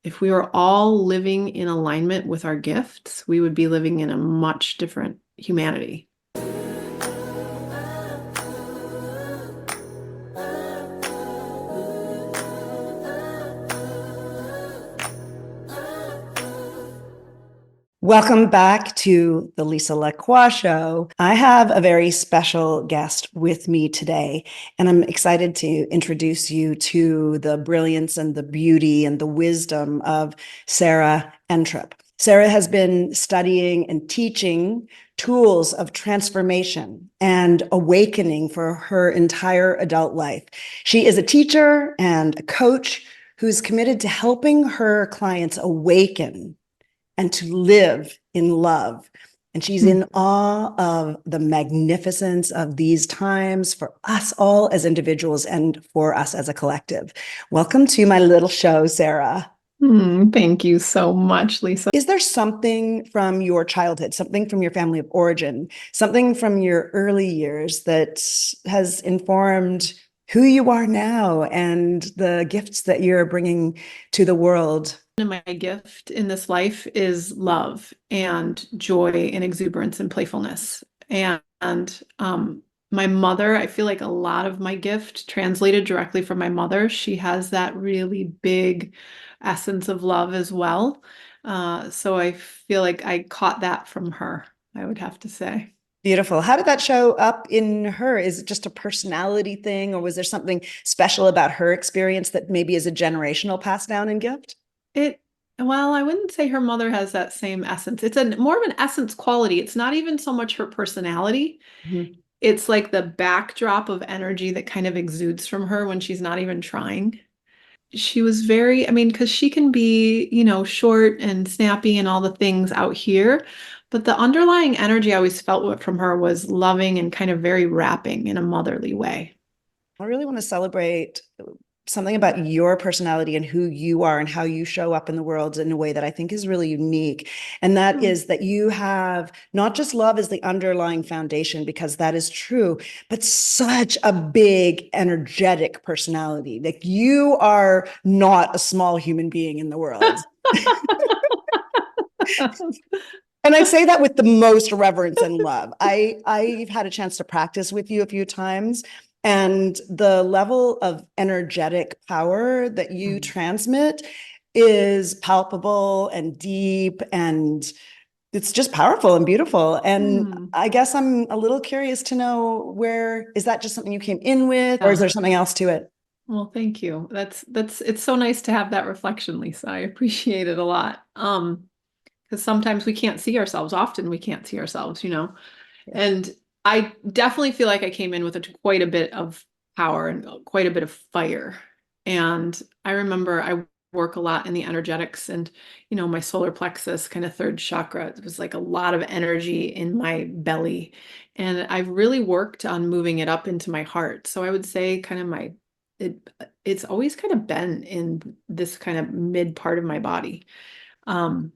if we were all living in alignment with our gifts, we would be living in a much different humanity. Welcome back to the LaCroix Show. I have a very special guest with me today, and I'm excited to introduce you to the brilliance and the beauty and the wisdom of Sarah Entrup. Sarah has been studying and teaching tools of transformation and awakening for her entire adult life. She is a teacher and a coach who's committed to helping her clients awaken and to live in love. And she's in awe of the magnificence of these times for us all as individuals and for us as a collective. Welcome to my little show, Sarah. Thank you so much, Lisa. Is there something from your childhood, something from your family of origin, something from your early years that has informed who you are now and the gifts that you're bringing to the world? My gift in this life is love and joy and exuberance and playfulness. And my mother, I feel like a lot of my gift translated directly from my mother. She has that really big essence of love as well. So I feel like I caught that from her, I would have to say. Beautiful. How did that show up in her? Is it just a personality thing, or was there something special about her experience that maybe is a generational pass down in gift? Well, I wouldn't say her mother has that same essence. It's a more of an essence quality. It's not even so much her personality. Mhm. It's like the backdrop of energy that kind of exudes from her when she's not even trying. She was very, I mean, because she can be, short and snappy and all the things out here, but the underlying energy I always felt from her was loving and kind of very wrapping in a motherly way. I really want to celebrate something about your personality and who you are and how you show up in the world in a way that I think is really unique. And that is that you have not just love as the underlying foundation, because that is true, but such a big, energetic personality. Like, you are not a small human being in the world. And I say that with the most reverence and love. I've had a chance to practice with you a few times, and the level of energetic power that you transmit is palpable and deep, and it's just powerful and beautiful. And I guess I'm a little curious to know, where is that just something you came in with, or is there something else to it? Well, thank you. It's so nice to have that reflection, Lisa. I appreciate it a lot. Because sometimes we can't see ourselves. Often we can't see ourselves. And I definitely feel like I came in with quite a bit of power and quite a bit of fire. And I remember I work a lot in the energetics and, my solar plexus, kind of third chakra. It was like a lot of energy in my belly. And I've really worked on moving it up into my heart. So I would say kind of it's always kind of been in this kind of mid part of my body. Um,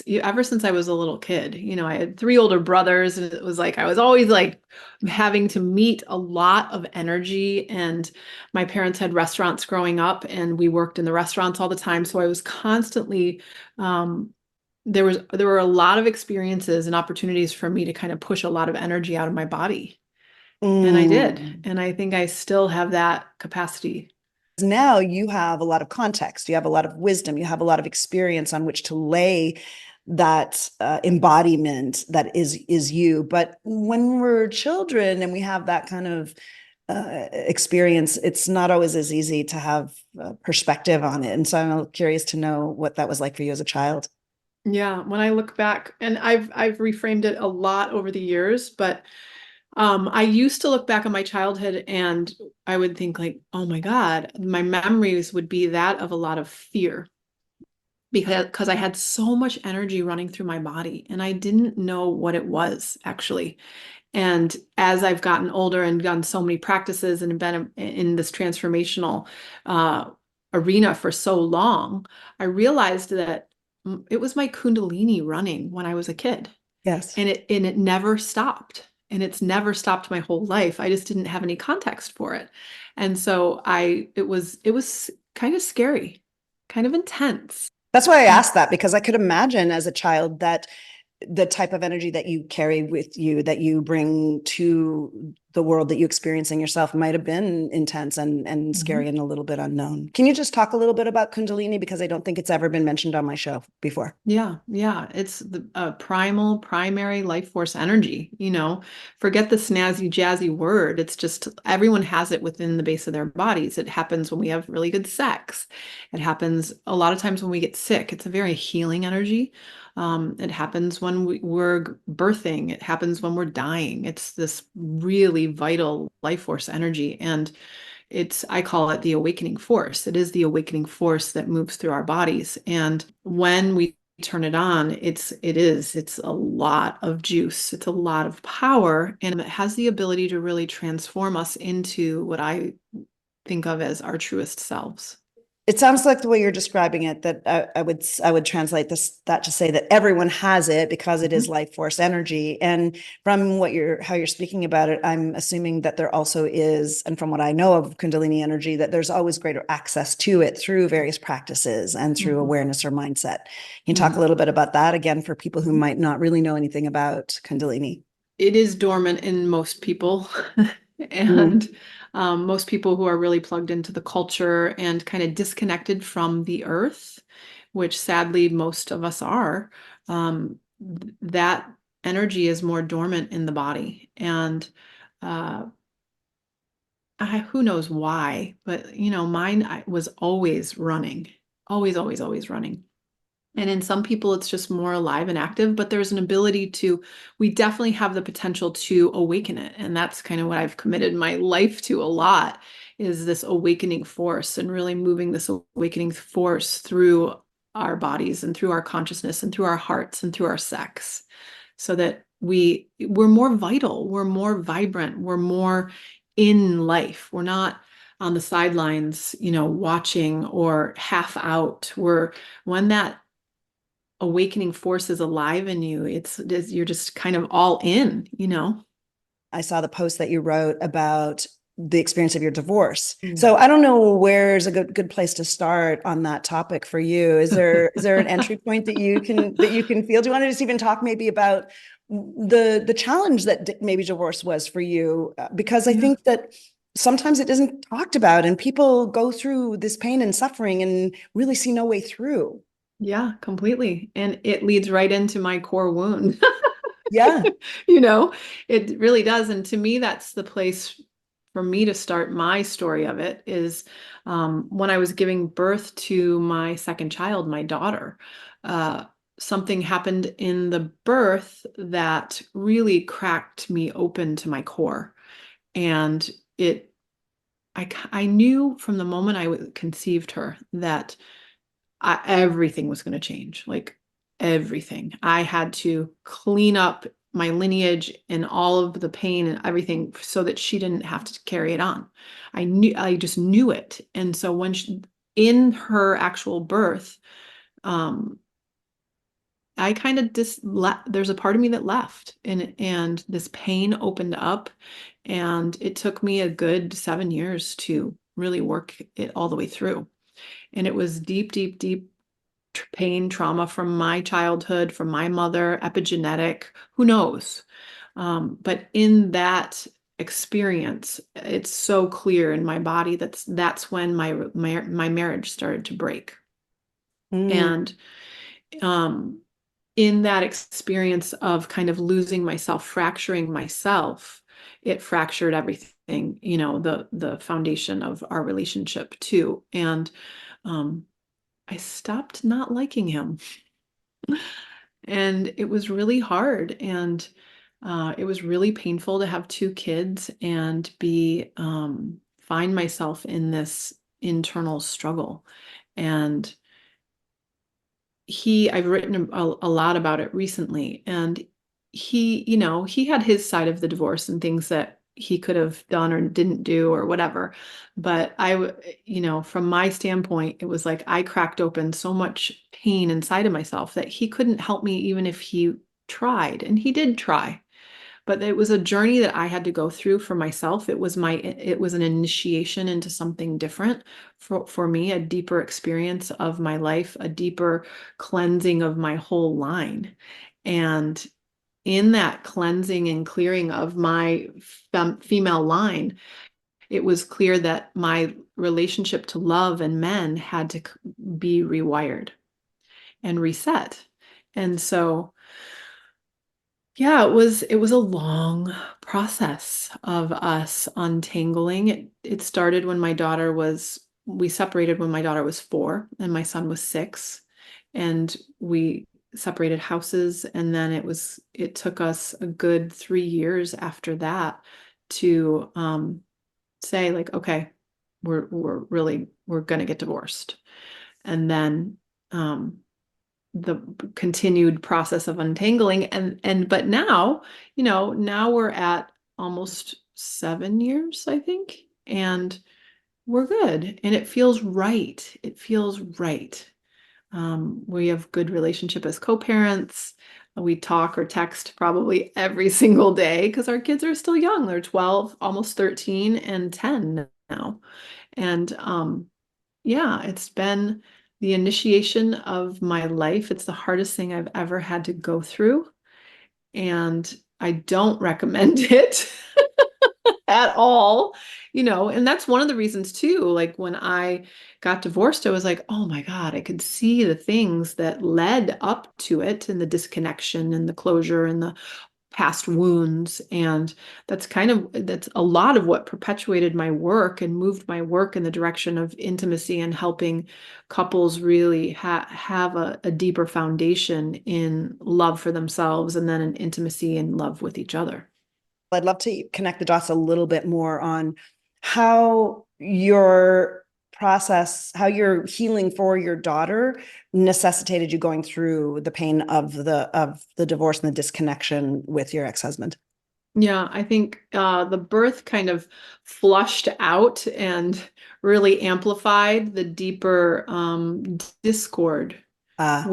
Ever since I was a little kid, I had three older brothers, and it was like I was always like having to meet a lot of energy. And my parents had restaurants growing up, and we worked in the restaurants all the time. So I was constantly there were a lot of experiences and opportunities for me to kind of push a lot of energy out of my body. And I did. And I think I still have that capacity. Now you have a lot of context, you have a lot of wisdom, you have a lot of experience on which to lay that embodiment that is you. But when we're children and we have that kind of experience, it's not always as easy to have perspective on it. And so I'm curious to know what that was like for you as a child. Yeah, when I look back, and I've reframed it a lot over the years, but I used to look back on my childhood and I would think like, oh my God, my memories would be that of a lot of fear because I had so much energy running through my body and I didn't know what it was actually. And as I've gotten older and done so many practices and been in this transformational arena for so long, I realized that it was my Kundalini running when I was a kid. Yes. And it never stopped. And it's never stopped my whole life. I just didn't have any context for it. And so it was kind of scary. kind of intense. That's why I asked that, because I could imagine as a child that the type of energy that you carry with you, that you bring to the world that you experience in yourself, might have been intense and scary and a little bit unknown. Can you just talk a little bit about Kundalini? Because I don't think it's ever been mentioned on my show before. Yeah, yeah. It's the primal, primary life force energy. Forget the snazzy, jazzy word. It's just everyone has it within the base of their bodies. It happens when we have really good sex. It happens a lot of times when we get sick. It's a very healing energy. It happens when we're birthing. It happens when we're dying. It's this really vital life force energy. And I call it the awakening force. It is the awakening force that moves through our bodies. And when we turn it on, it's a lot of juice. It's a lot of power, and it has the ability to really transform us into what I think of as our truest selves. It sounds like the way you're describing it, that I would translate that to say that everyone has it because it is life force energy. And from how you're speaking about it, I'm assuming that there also is, and from what I know of Kundalini energy, that there's always greater access to it through various practices and through awareness or mindset. Can you talk a little bit about that again for people who might not really know anything about Kundalini? It is dormant in most people. And most people who are really plugged into the culture and kind of disconnected from the earth, which sadly most of us are, that energy is more dormant in the body. And who knows why, but mine was always running, always, always, always running. And in some people, it's just more alive and active, but there's an ability we definitely have the potential to awaken it. And that's kind of what I've committed my life to a lot, is this awakening force, and really moving this awakening force through our bodies and through our consciousness and through our hearts and through our sex, so that we're more vital, we're more vibrant, we're more in life. We're not on the sidelines, watching or half out. When that awakening force is alive in you, you're just kind of all in. I saw the post that you wrote about the experience of your divorce. So I don't know where's a good place to start on that topic for you. Is there an entry point that you can feel? Do you want to just even talk maybe about the challenge that maybe divorce was for you? Because I think that sometimes it isn't talked about, and people go through this pain and suffering and really see no way through. Yeah, completely. And it leads right into my core wound. Yeah. It really does. And to me, that's the place for me to start my story of it, is when I was giving birth to my second child, my daughter. Something happened in the birth that really cracked me open to my core. And I knew from the moment I conceived her that everything was going to change, like everything. I had to clean up my lineage and all of the pain and everything so that she didn't have to carry it on. I just knew it. And so in her actual birth, I kind of there's a part of me that left, and this pain opened up, and it took me a good 7 years to really work it all the way through. And it was deep, deep, deep pain, trauma from my childhood, from my mother, epigenetic, who knows? But in that experience, it's so clear in my body that's when my marriage started to break. And um, in that experience of kind of losing myself, fracturing myself, it fractured everything, the foundation of our relationship too. And I stopped not liking him. And it was really hard. And it was really painful to have two kids and find myself in this internal struggle. And I've written a lot about it recently. And he had his side of the divorce and things that he could have done or didn't do or whatever. But from my standpoint, it was like I cracked open so much pain inside of myself that he couldn't help me even if he tried. And he did try, but it was a journey that I had to go through for myself. It was an initiation into something different for me, a deeper experience of my life, a deeper cleansing of my whole line. And in that cleansing and clearing of my female line, it was clear that my relationship to love and men had to be rewired and reset. And so, yeah, it was a long process of us untangling. It started when we separated when my daughter was 4 and my son was 6. And we separated houses. And then it took us a good 3 years after that to say like, okay, we're gonna get divorced. And then the continued process of untangling but now, now we're at almost 7 years, I think, and we're good and it feels right. It feels right. We have good relationship as co-parents. We talk or text probably every single day because our kids are still young. They're 12, almost 13, and 10 now. And yeah, it's been the initiation of my life. It's the hardest thing I've ever had to go through. And I don't recommend it at all, and that's one of the reasons too. Like when I got divorced, I was like, oh my God, I could see the things that led up to it and the disconnection and the closure and the past wounds. And that's a lot of what perpetuated my work and moved my work in the direction of intimacy and helping couples really have a deeper foundation in love for themselves and then an intimacy and love with each other. I'd love to connect the dots a little bit more on how your process, how your healing for your daughter necessitated you going through the pain of the divorce and the disconnection with your ex-husband. Yeah, I think the birth kind of flushed out and really amplified the deeper discord Uh,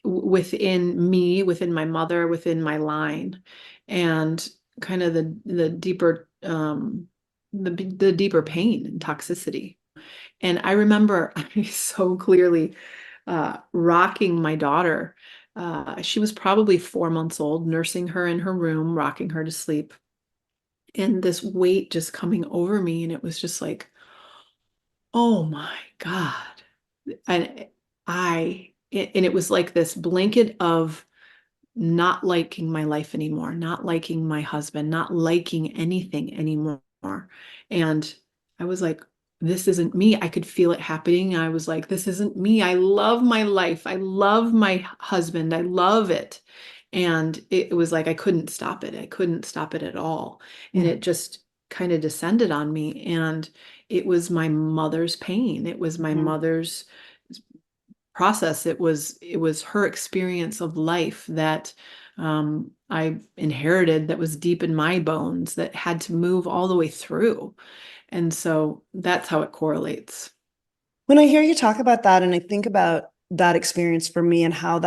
within me, within my mother, within my line, and kind of the deeper the deeper pain and toxicity. And I remember so clearly rocking my daughter. She was probably 4 months old, nursing her in her room, rocking her to sleep. And this weight just coming over me. And it was just like, oh my God. And and it was like this blanket of not liking my life anymore, not liking my husband, not liking anything anymore. And I was like, this isn't me. I could feel it happening. I was like, this isn't me. I love my life. I love my husband. I love it. And it was like I couldn't stop it. I couldn't stop it at all. And yeah. it just kind of descended on me. And it was my mother's pain. It was my Mhm. mother's process. It was her experience of life that I inherited, that was deep in my bones, that had to move all the way through. And so that's how it correlates. When I hear you talk about that and I think about that experience for me and how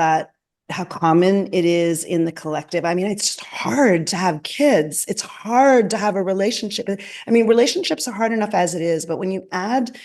common it is in the collective. I mean, it's just hard to have kids. It's hard to have a relationship. I mean, relationships are hard enough as it is, but when you add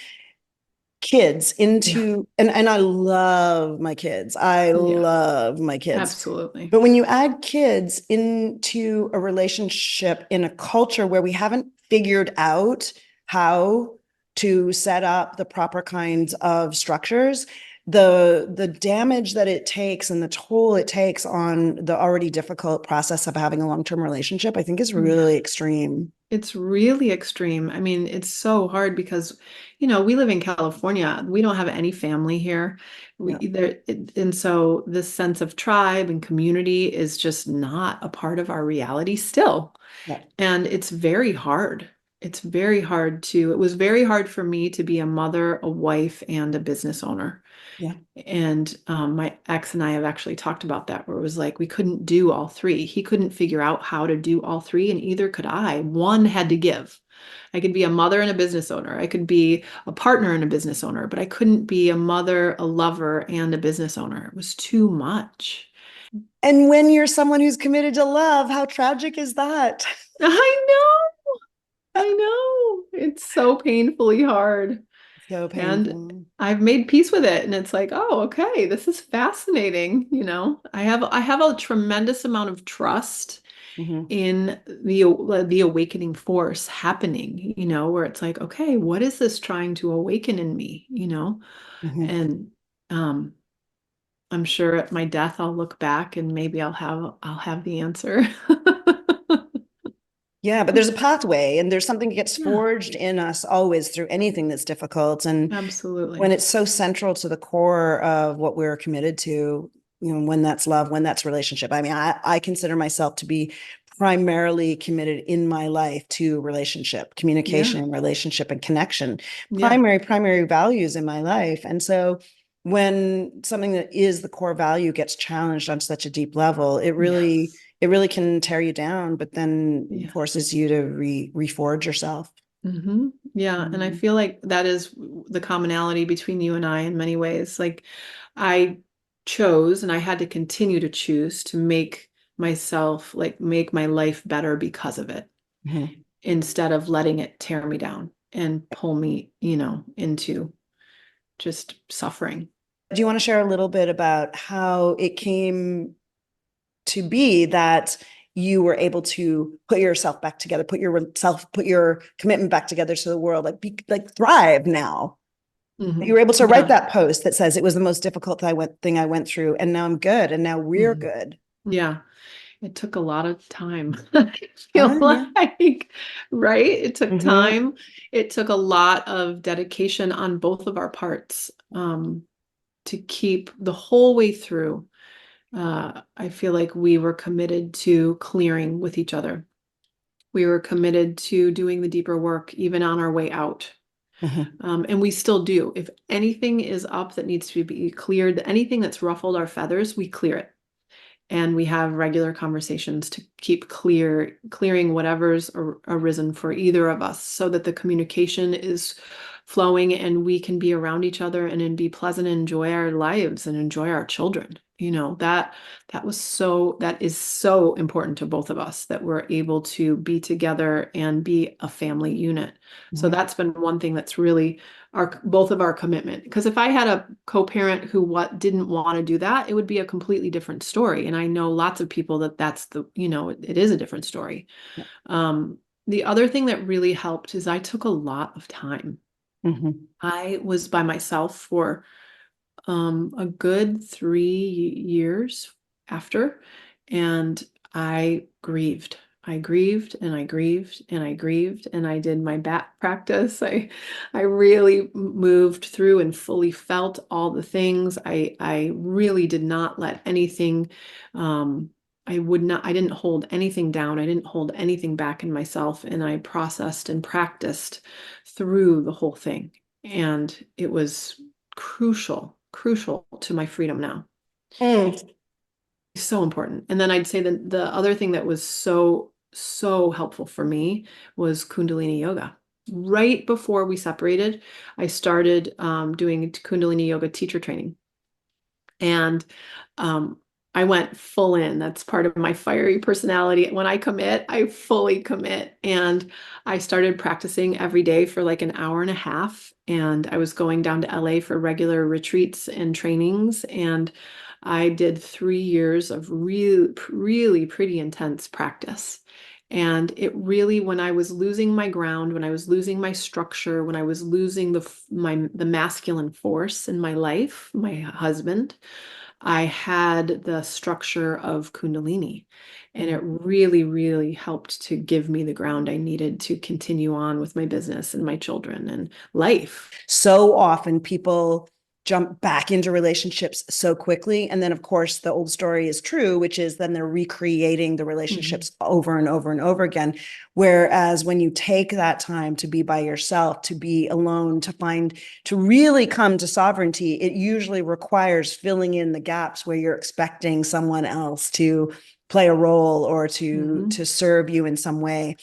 kids Yeah. into, and I love my kids. I Yeah, love my kids. absolutely. But when you add kids into a relationship in a culture where we haven't figured out how to set up the proper kinds of structures, the damage that it takes and the toll it takes on the already difficult process of having a long-term relationship, I think is Yeah. really extreme. It's really extreme. I mean, it's so hard because, we live in California. We don't have any family here. Yeah. And so this sense of tribe and community is just not a part of our reality still. Yeah. And it's very hard. It was very hard for me to be a mother, a wife, and a business owner. Yeah. And my ex and I have actually talked about that, where it was like we couldn't do all three. He couldn't figure out how to do all three, and either could I. One had to give. I could be a mother and a business owner. I could be a partner and a business owner, but I couldn't be a mother, a lover, and a business owner. It was too much. And when you're someone who's committed to love, how tragic is that? I know. I know. It's so painfully hard. So And painful. I've made peace with it. And it's like, oh, okay, this is fascinating. I have a tremendous amount of trust Mhm, in the awakening force happening, where it's like, okay, what is this trying to awaken in me, mhm. And um I'm sure at my death I'll look back and maybe I'll have the answer. Yeah, but there's a pathway and there's something that gets Yeah, forged in us always through anything that's difficult. And when absolutely. it's so central to the core of what we're committed to, when that's love, when that's relationship. I mean, I consider myself to be primarily committed in my life to relationship, Yeah, communication, relationship, and connection, yeah, primary values in my life. And so when something that is the core value gets challenged on such a deep level, yes, it really can tear you down, but then yeah. forces you to reforge yourself. Yeah, and I Mhm. feel like that is the commonality between you and I in many ways. Like I chose and I had to continue to choose to make my life better because of it, Mhm. instead of letting it tear me down and pull me, into just suffering. Do you want to share a little bit about how it came to be that you were able to put yourself back together, put your commitment back together to the world, like thrive now? You were able to write Yeah. that post that says it was the most difficult thing I went through, and now I'm good, and now we're Mhm. good. Yeah. It took a lot of time. I feel Yeah. like, right? It took Hmm. time. It took a lot of dedication on both of our parts, to keep the whole way through. I feel like we were committed to clearing with each other. We were committed to doing the deeper work, even on our way out. Hmm. And we still do. If anything is up that needs to be cleared, anything that's ruffled our feathers, we clear it. And we have regular conversations to keep clearing whatever's arisen for either of us, so that the communication is flowing and we can be around each other and be pleasant and enjoy our lives and enjoy our children. That is so important to both of us, that we're able to be together and be a family unit. So Hmm. that's been one thing that's really both of our commitment. Because if I had a co-parent who didn't want to do that, it would be a completely different story. And I know lots of people it is a different story. The other thing that really helped is I took a lot of time. Hmm. I was by myself for a good 3 years after, and I grieved. I grieved and I grieved and I grieved and I did my bat practice. I really moved through and fully felt all the things. I really did not let anything I didn't hold anything down. I didn't hold anything back in myself, and I processed and practiced through the whole thing. And it was crucial to my freedom now. Mm. So important. And then I'd say that the other thing that was so helpful for me was Kundalini yoga. Right before we separated, I started doing Kundalini yoga teacher training. And um, I went full in. That's part of my fiery personality. When I commit, I fully commit. And I started practicing every day for like an hour and a half. And I was going down to LA for regular retreats and trainings. And I did 3 years of really pretty intense practice. And it really, when I was losing my ground, when I was losing my structure, when I was losing the masculine force in my life, my husband, I had the structure of Kundalini. And it really helped to give me the ground I needed to continue on with my business and my children and life. So often people jump back into relationships so quickly. And then, of course, the old story is true, which is then they're recreating the Mhm. relationships over and over and over again. Whereas when you take that time to be by yourself, to be alone, to really come to sovereignty, it usually requires filling in the gaps where you're expecting someone else to play a role or to Mhm. serve you in some way.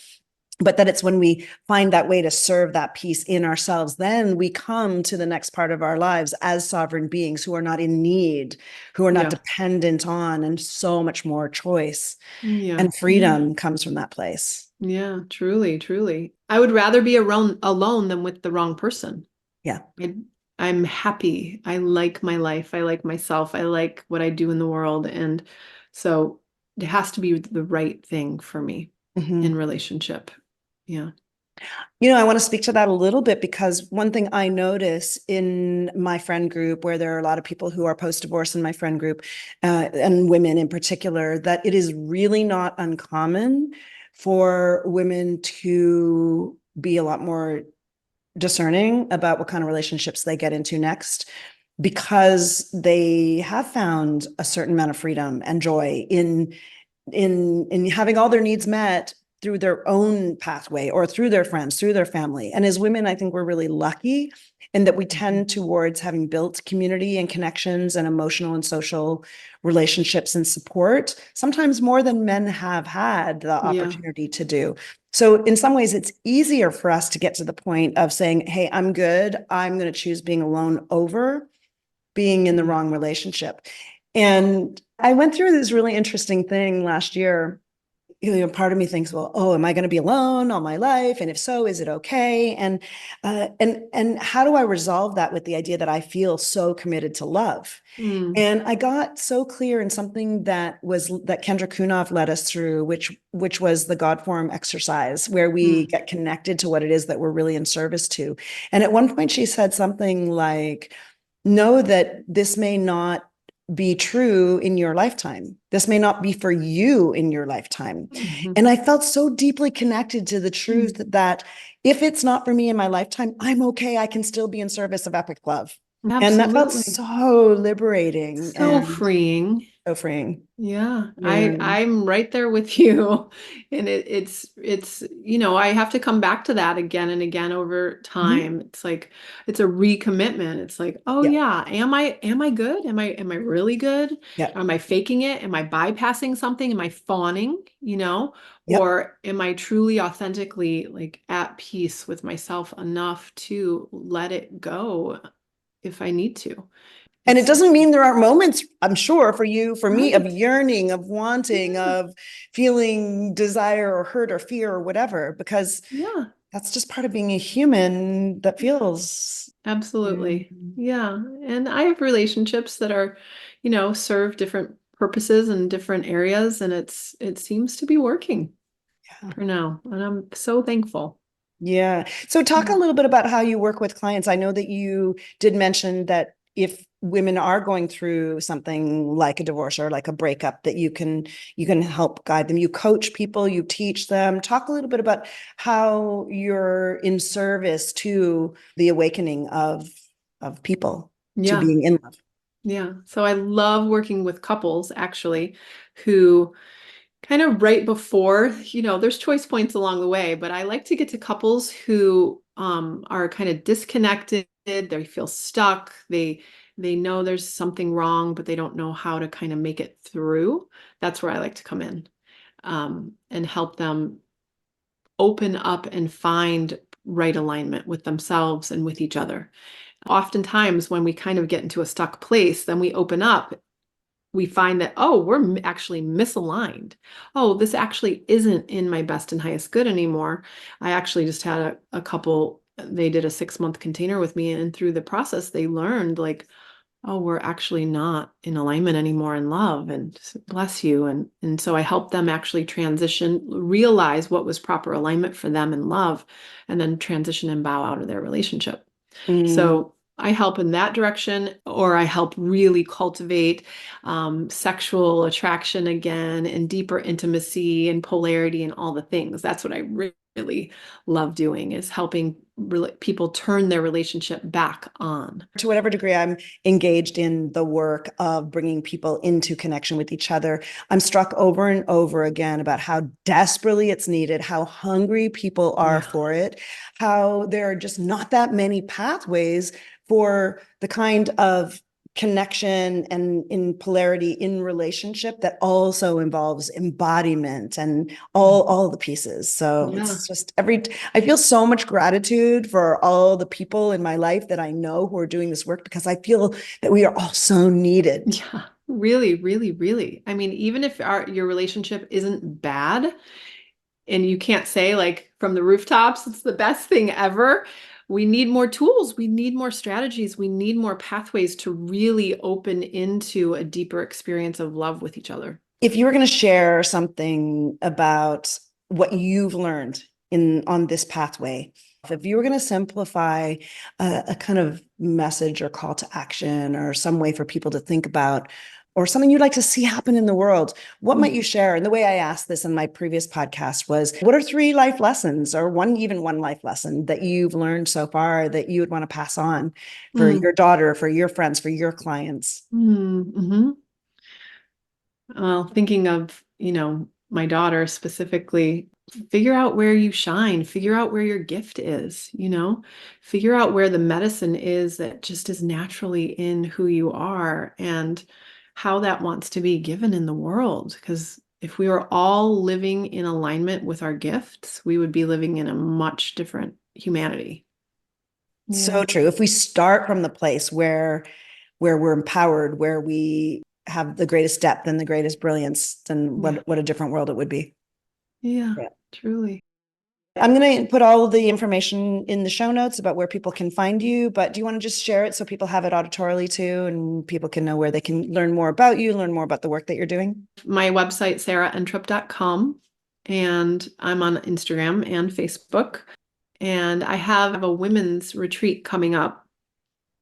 but that it's when we find that way to serve that peace in ourselves, then we come to the next part of our lives as sovereign beings who are not in need, who are not Yeah. dependent on, and so much more choice Yeah. and freedom comes from that place. Yeah, truly, truly. I would rather be alone than with the wrong person. Yeah. I, I'm happy. I like my life. I like myself. I like what I do in the world. And so it has to be the right thing for me in Mhm. relationship. Yeah. I want to speak to that a little bit because one thing I notice in my friend group, where there are a lot of people who are post-divorce in my friend group, and women in particular, that it is really not uncommon for women to be a lot more discerning about what kind of relationships they get into next because they have found a certain amount of freedom and joy in having all their needs met through their own pathway or through their friends, through their family. And as women, I think we're really lucky in that we tend towards having built community and connections and emotional and social relationships and support, sometimes more than men have had the Yeah. opportunity to do. So in some ways, it's easier for us to get to the point of saying, hey, I'm good. I'm going to choose being alone over being in the Yeah. wrong relationship. And I went through this really interesting thing last year. Part of me thinks, well, oh, am I going to be alone all my life? And if so, is it okay? And how do I resolve that with the idea that I feel so committed to love? Mm, And I got so clear in something that Kendra Kunov led us through, which was the God form exercise, where we mm, get connected to what it is that we're really in service to. And at one point, she said something like, know that this may not be true in your lifetime. This may not be for you in your lifetime. mhm, And I felt so deeply connected to the truth mm. that if it's not for me in my lifetime, I'm okay. I can still be in service of epic love. And that felt Absolutely. so liberating So and freeing. so freeing. Yeah, Yeah. I'm right there with you. And it's I have to come back to that again and again over Mhm. time. It's like it's a recommitment. It's like, oh Yeah. yeah, am I good? Am I really good? Yeah. Am I faking it? Am I bypassing something? Am I fawning, Yep. Or am I truly authentically like at peace with myself enough to let it go if I need to? And it It's doesn't mean there aren't moments, I'm sure, for you, for me, of right. yearning, of wanting, Yeah. of feeling desire or hurt or fear or whatever, because Yeah. that's just part of being a human that feels. Absolutely. Mm, Yeah. And I have relationships that are, serve different purposes in different areas, and it seems to be working yeah. for now. And I'm so thankful. Yeah. So talk a Yeah. little bit about how you work with clients. I know that you did mention that if women are going through something like a divorce or like a breakup, that you can help guide them. You coach people, you teach them. Talk a little bit about how you're in service to the awakening of people to Yeah. being in love. Yeah. So I love working with couples actually who kind of right before, there's choice points along the way, but I like to get to couples who are kind of disconnected, they feel stuck, they know there's something wrong, but they don't know how to kind of make it through. That's where I like to come in and help them open up and find right alignment with themselves and with each other. Oftentimes, when we kind of get into a stuck place, then we open up, we find that, oh, we're actually misaligned. Oh, this actually isn't in my best and highest good anymore. I actually just had a couple, they did a 6-month container with me, and through the process, they learned like, oh, we're actually not in alignment anymore in love, and bless you. And so I helped them actually transition, realize what was proper alignment for them in love, and then transition and bow out of their relationship. Mm. So I help in that direction, or I help really cultivate sexual attraction again and deeper intimacy and polarity and all the things. That's what I really love doing, is helping people turn their relationship back on. To whatever degree I'm engaged in the work of bringing people into connection with each other, I'm struck over and over again about how desperately it's needed, how hungry people are Yeah. for it, how there are just not that many pathways for the kind of connection and in polarity in relationship that also involves embodiment and all the pieces. So Yeah. it's just I feel so much gratitude for all the people in my life that I know who are doing this work, because I feel that we are all so needed. Yeah, really, really, really. I mean, even if your relationship isn't bad and you can't say like from the rooftops, it's the best thing ever. We need more tools. We need more strategies. We need more pathways to really open into a deeper experience of love with each other. If you were going to share something about what you've learned on this pathway, if you were going to simplify a kind of message or call to action or some way for people to think about, or something you'd like to see happen in the world, what might you share? And the way I asked this in my previous podcast was, what are 3 life lessons, or even one life lesson that you've learned so far that you would want to pass on for your daughter, for your friends, for your clients? Mm-hmm. Well, thinking of, my daughter specifically, figure out where you shine, figure out where your gift is, figure out where the medicine is that just is naturally in who you are and how that wants to be given in the world. Because if we were all living in alignment with our gifts, we would be living in a much different humanity. So true. If we start from the place where we're empowered, where we have the greatest depth and the greatest brilliance, then what a different world it would be. Yeah, truly. I'm going to put all of the information in the show notes about where people can find you, but do you want to just share it so people have it auditorily too, and people can know where they can learn more about you, learn more about the work that you're doing? My website, sarahentrup.com, and I'm on Instagram and Facebook. And I have a women's retreat coming up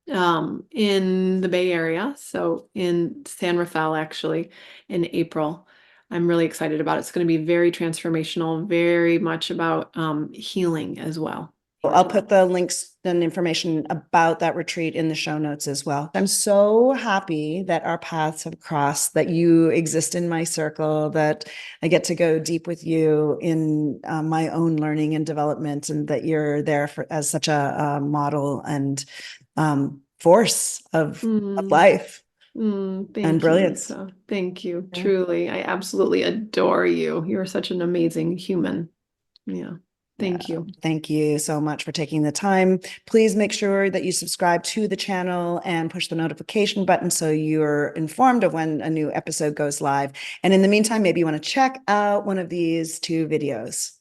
in the Bay Area. So in San Rafael, actually, in April. I'm really excited about it. It's going to be very transformational, very much about healing as well. I'll put the links and information about that retreat in the show notes as well. I'm so happy that our paths have crossed, that you exist in my circle, that I get to go deep with you in my own learning and development, and that you're there as such a model and force of life and brilliance. Lisa. Thank you. Yeah. Truly, I absolutely adore you. You're such an amazing human. Yeah. Thank you. Thank you so much for taking the time. Please make sure that you subscribe to the channel and push the notification button so you're informed of when a new episode goes live. And in the meantime, maybe you want to check out one of these 2 videos.